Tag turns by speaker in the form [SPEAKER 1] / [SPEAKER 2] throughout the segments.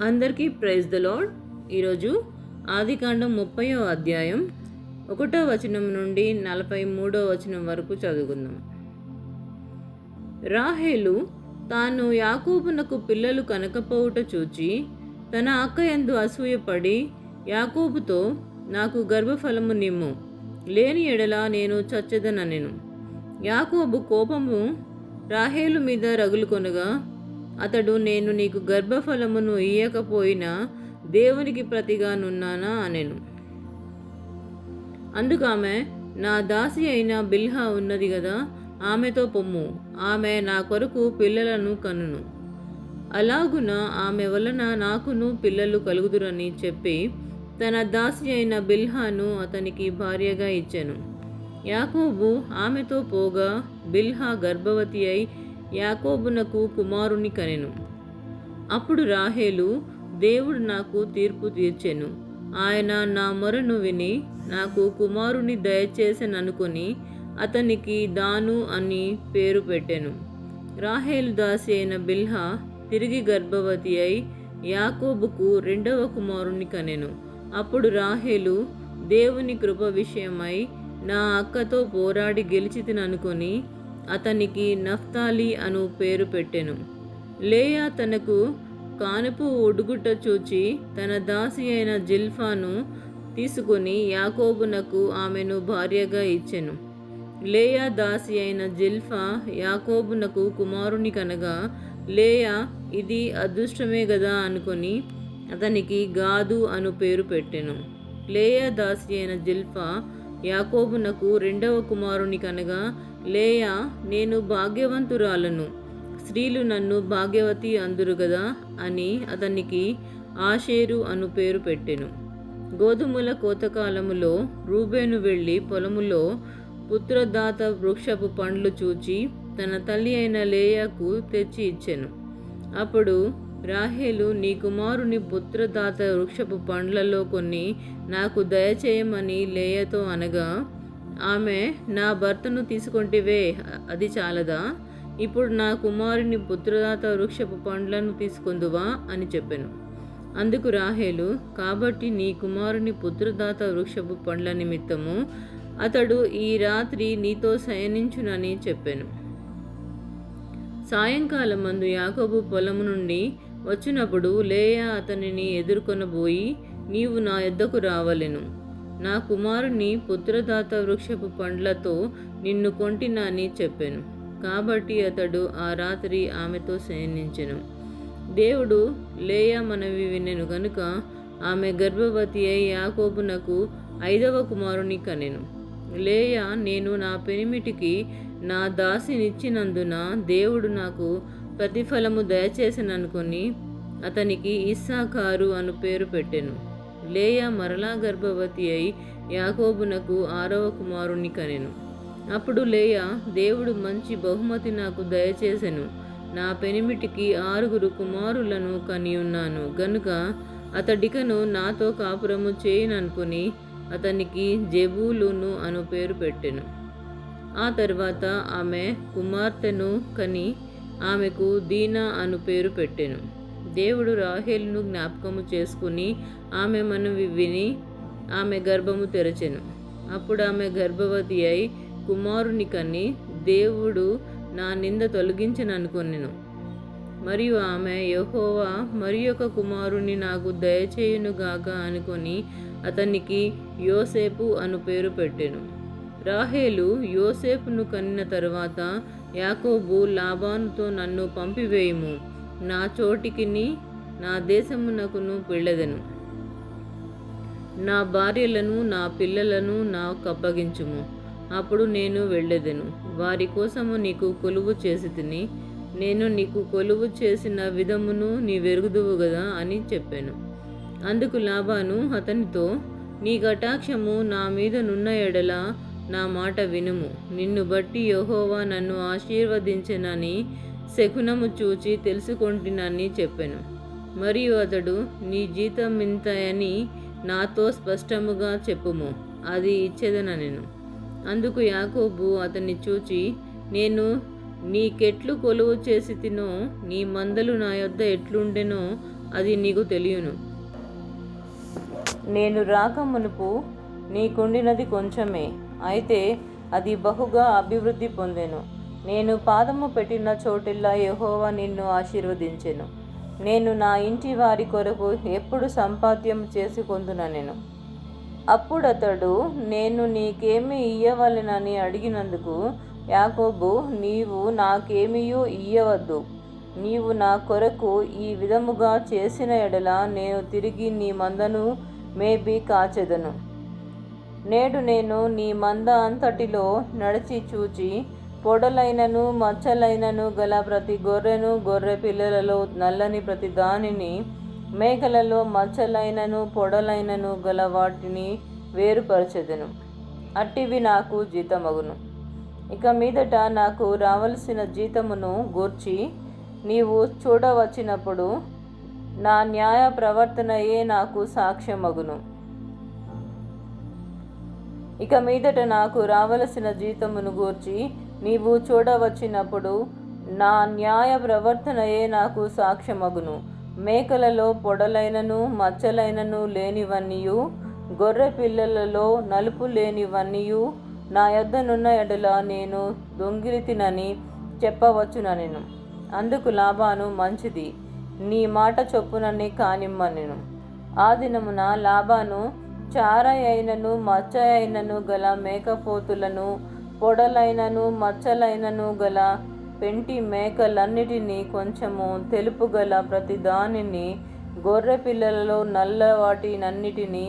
[SPEAKER 1] అందరికీ praise the lord. ఈరోజు ఆదికాండం 30వ అధ్యాయం 1వ వచనం నుండి 43వ వచనం వరకు చదువుకుందాం. రాహేలు తాను యాకోబునకు పిల్లలు కనకపోవుట చూచి తన అక్క యందు అసూయపడి యాకోబుతో, నాకు గర్భఫలము నిమ్ము, లేని ఎడల నేను చచ్చెదనెను. యాకోబు కోపము రాహేలు మీద రగులుకొనగా అతడు, నేను నీకు గర్భఫలమును ఇయ్యకపోయినా దేవునికి ప్రతిగా నున్నానా అనెను. అందుకు ఆమె, నా దాసి అయిన బిల్హా ఉన్నది గదా, ఆమెతో పొమ్ము, ఆమె నా కొరకు పిల్లలను కనును. అలాగున ఆమె వలన నాకును పిల్లలు కలుగుదురని చెప్పి తన దాసి అయిన బిల్హాను అతనికి భార్యగా ఇచ్చెను. యాకోబు ఆమెతో పోగా బిల్హా గర్భవతి అయి యాకోబునకు కుమారుని కనెను. అప్పుడు రాహేలు, దేవుడు నాకు తీర్పు తీర్చెను, ఆయన నా మొరను విని నాకు కుమారుని దయచేసెననుకొని అతనికి దాను అని పేరు పెట్టెను. రాహేలు దాసి అయిన బిల్హా తిరిగి గర్భవతి అయి యాకోబుకు 2వ కుమారుని కనెను. అప్పుడు రాహేలు, దేవుని కృప విషయమై నా అక్కతో పోరాడి గెలిచితిననుకొని అతనికి నఫ్తాలి అను పేరు పెట్టెను. లేయా తనకు కానుపు ఒడుగుట చూచి తన దాసి అయిన జిల్ఫాను తీసుకొని యాకోబునకు ఆమెను భార్యగా ఇచ్చెను. లేయా దాసి అయిన జిల్ఫా యాకోబునకు కుమారుని కనగా లేయా, ఇది అదృష్టమే గదా అనుకొని అతనికి గాదు అను పేరు పెట్టెను. లేయా దాసి అయిన జిల్ఫా యాకోబునకు 2వ కుమారుని కనగా లేయా, నేను భాగ్యవంతురాలను, స్త్రీలు నన్ను భాగ్యవతి అందురు గదా అని అతనికి ఆషేరు అను పేరు పెట్టెను. గోధుమల కోతకాలములో రూబేను వెళ్ళి పొలములో పుత్రదాత వృక్షపు పండ్లు చూచి తన తల్లి అయిన లేయాకు తెచ్చి ఇచ్చెను. అప్పుడు రాహేలు, నీ కుమారుని పుత్రదాత వృక్షపు పండ్లలో కొన్ని నాకు దయచేయమని లేయాతో అనగా ఆమె, నా భర్తను తీసుకొంటివే, అది చాలదా? ఇప్పుడు నా కుమారుని పుత్రదాత వృక్షపు పండ్లను తీసుకొందువా అని చెప్పెను. అందుకు రాహేలు, కాబట్టి నీ కుమారుని పుత్రదాత వృక్షపు పండ్ల నిమిత్తము అతడు ఈ రాత్రి నీతో శయనించునని చెప్పెను. సాయంకాలమందు యాకోబు పొలము నుండి వచ్చినప్పుడు లేయా అతనిని ఎదుర్కొనబోయి, నీవు నా యొద్దకు రావలెను, నా కుమారుని పుత్రదాత వృక్షపు పండ్లతో నిన్ను కొంటినని చెప్పెను. కాబట్టి అతడు ఆ రాత్రి ఆమెతో శయనించెను. దేవుడు లేయా మనవి వినెను గనుక ఆమె గర్భవతి అయి యాకోబునకు 5వ కుమారుని కనెను. లేయా, నేను నా పెనిమిటికి నా దాసినిచ్చినందున దేవుడు నాకు ప్రతిఫలము దయచేసెననుకొని అతనికి ఇస్సాకారు అను పేరు పెట్టెను. లేయా మరలా గర్భవతి అయి యాకోబునకు 6వ కుమారుని కనెను. అప్పుడు లేయా, దేవుడు మంచి బహుమతి నాకు దయచేసెను, నా పెనిమిటికి 6 కుమారులను కనియున్నాను గనుక అతడికను నాతో కాపురము చేయననుకుని అతనికి జెబూలూను అను పేరు పెట్టెను. ఆ తర్వాత ఆమె కుమార్తెను కని ఆమెకు దీనా అను పేరు పెట్టెను. దేవుడు రాహేలును జ్ఞాపకము చేసుకుని ఆమె మనవి విని ఆమె గర్భము తెరచెను. అప్పుడు ఆమె గర్భవతి అయి కుమారుని కని దేవుడు నా నింద తొలగించననుకొనెను. మరియు ఆమె, యెహోవా మరి ఒక కుమారుని నాకు దయచేయునుగాక అనుకొని అతనికి యోసేపు అను పేరు పెట్టెను. రాహేలు యోసేపును కనిన తరువాత యాకోబు లాబానుతో, నన్ను పంపివేయుము, నా చోటికిని నా దేశమునకును వెళ్ళెదను, నా భార్యలను నా పిల్లలను నాకు అప్పగించుము, అప్పుడు నేను వెళ్ళెదను, వారి కోసము నీకు కొలువు చేసి తిని నేను నీకు కొలువు చేసిన విధమును నీవెరుగుదువు గదా అని చెప్పాను. అందుకు లాబాను అతనితో, నీ కటాక్షము నా మీద నున్న ఎడల నా మాట వినుము, నిన్ను బట్టి యెహోవా నన్ను ఆశీర్వదించెనని శకునము చూచి తెలుసుకొంటినని చెప్పెను. మరియు అతడు, నీ జీతమింతయని నాతో స్పష్టముగా చెప్పుము, అది ఇచ్చేదనెను. అందుకు యాకోబు అతన్ని చూచి, నేను నీకెట్లు కొలువు చేసి తినో, నీ మందలు నా యొద్ద ఎట్లుండెనో అది నీకు తెలియను. నేను రాక మునుపు నీకుండినది కొంచెమే, అయితే అది బహుగా అభివృద్ధి పొందెను. నేను పాదము పెట్టిన చోటిల్లా యెహోవా నిన్ను ఆశీర్వదించెను. నేను నా ఇంటి వారి కొరకు ఎప్పుడు సంపాద్యం చేసుకొందుననెను. అప్పుడతడు, నేను నీకేమి ఇయ్యవలెనని అడిగినందుకు యాకోబు, నీవు నాకేమియూ ఇయ్యవద్దు. నీవు నా కొరకు ఈ విధముగా చేసిన ఎడల నేను తిరిగి నీ మందను మేపి కాచెదను. నేడు నేను నీ మంద అంతటిలో నడిచి చూచి, పొడలైనను మచ్చలైనను గల ప్రతి గొర్రెను, గొర్రె పిల్లలలో నల్లని ప్రతి దానిని, మేకలలో మచ్చలైనను పొడలైనను గల వాటిని వేరుపరచెదను. అట్టివి నాకు జీతమగును. ఇక మీదట నాకు రావలసిన జీతమును గూర్చి నీవు చూడవచ్చినప్పుడు నా న్యాయ ప్రవర్తనయే నాకు సాక్ష్యమగును. ఇక మీదట నాకు రావలసిన జీతమును గూర్చి నీవు చూడవచ్చినప్పుడు నా న్యాయ ప్రవర్తనయే నాకు సాక్ష్యమగును. మేకలలో పొడలైనను మచ్చలైనను లేనివన్నీయు, గొర్రె పిల్లలలో నలుపు లేనివన్నీయు నా యొద్దనున్న ఎడల నేను దొంగిలితినని చెప్పవచ్చుననెను. అందుకు లాబాను, మంచిది, నీ మాట చొప్పుననే కానిమ్మనెను. ఆ దినమున లాబాను చార అయినను మచ్చ అయినను గల మేకపోతులను, పొడలైనను మచ్చలైనను గల పెంటి మేకలన్నిటినీ, కొంచెము తెలుపు గల ప్రతి దానిని, గొర్రె పిల్లలలో నల్ల వాటినన్నిటినీ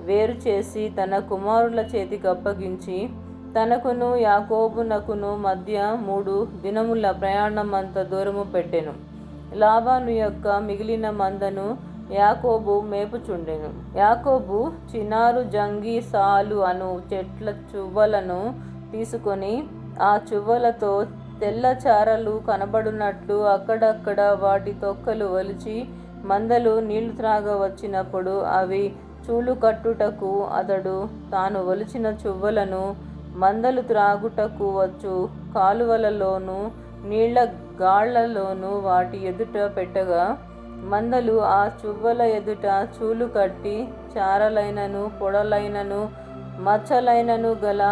[SPEAKER 1] వేరు చేసి తన కుమారుల చేతికి అప్పగించి, తనకును యాకోబునకును మధ్య 3 దినముల ప్రయాణమంత దూరము పెట్టెను. లాబాను యొక్క మిగిలిన మందను యాకోబు మేపుచుండెను. యాకోబు చినారు, జంగి, సాలు అను చెట్ల చువ్వలను తీసుకొని ఆ చువ్వలతో తెల్ల చారలు కనబడునట్లు అక్కడక్కడ వాటి తొక్కలు ఒలిచి, మందలు నీళ్లు త్రాగవచ్చినప్పుడు అవి చూలు కట్టుటకు అతడు తాను ఒలిచిన చువ్వలను మందలు త్రాగుటకు వచ్చు కాలువలలోను నీళ్ల గాళ్లలోను వాటి ఎదుట పెట్టగా, మందలు ఆ చువ్వల ఎదుట చూలు కట్టి చారలైనను పొడలైనను మచ్చలైనను గల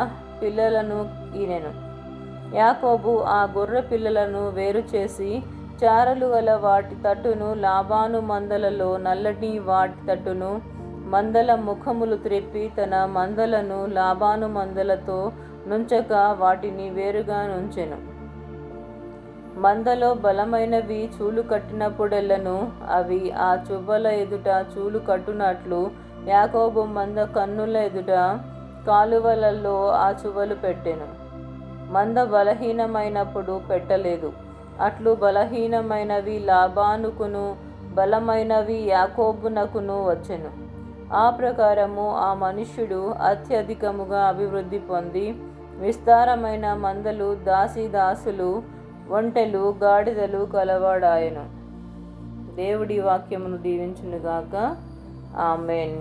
[SPEAKER 1] పిల్లలను ఈనెను. యాకోబు ఆ గొర్రె పిల్లలను వేరు చేసి చారలు గల వాటి తట్టును, లాబాను మందలలో నల్లటి వాటి తట్టును, మందల ముఖములు త్రెప్పి తన మందలను లాబాను మందలతో నుంచక వాటిని వేరుగా నుంచెను. మందలో బలమైనవి చూలు కట్టినప్పుడెల్లను అవి ఆ చువ్వల ఎదుట చూలు కట్టునట్లు యాకోబు మంద కన్నుల ఎదుట కాలువలలో ఆ చువ్వలు పెట్టెను. మంద బలహీనమైనప్పుడు పెట్టలేదు. అట్లు బలహీనమైనవి లాబానుకును, బలమైనవి యాకోబునకును వచ్చెను. ఆ ప్రకారము ఆ మనుష్యుడు అత్యధికముగా అభివృద్ధి పొంది విస్తారమైన మందలు, దాసీదాసులు, ఒంటెలు, గాడిదలు కలవాడాయెను. దేవుడి వాక్యమును దీవించునుగాక. ఆమేన్.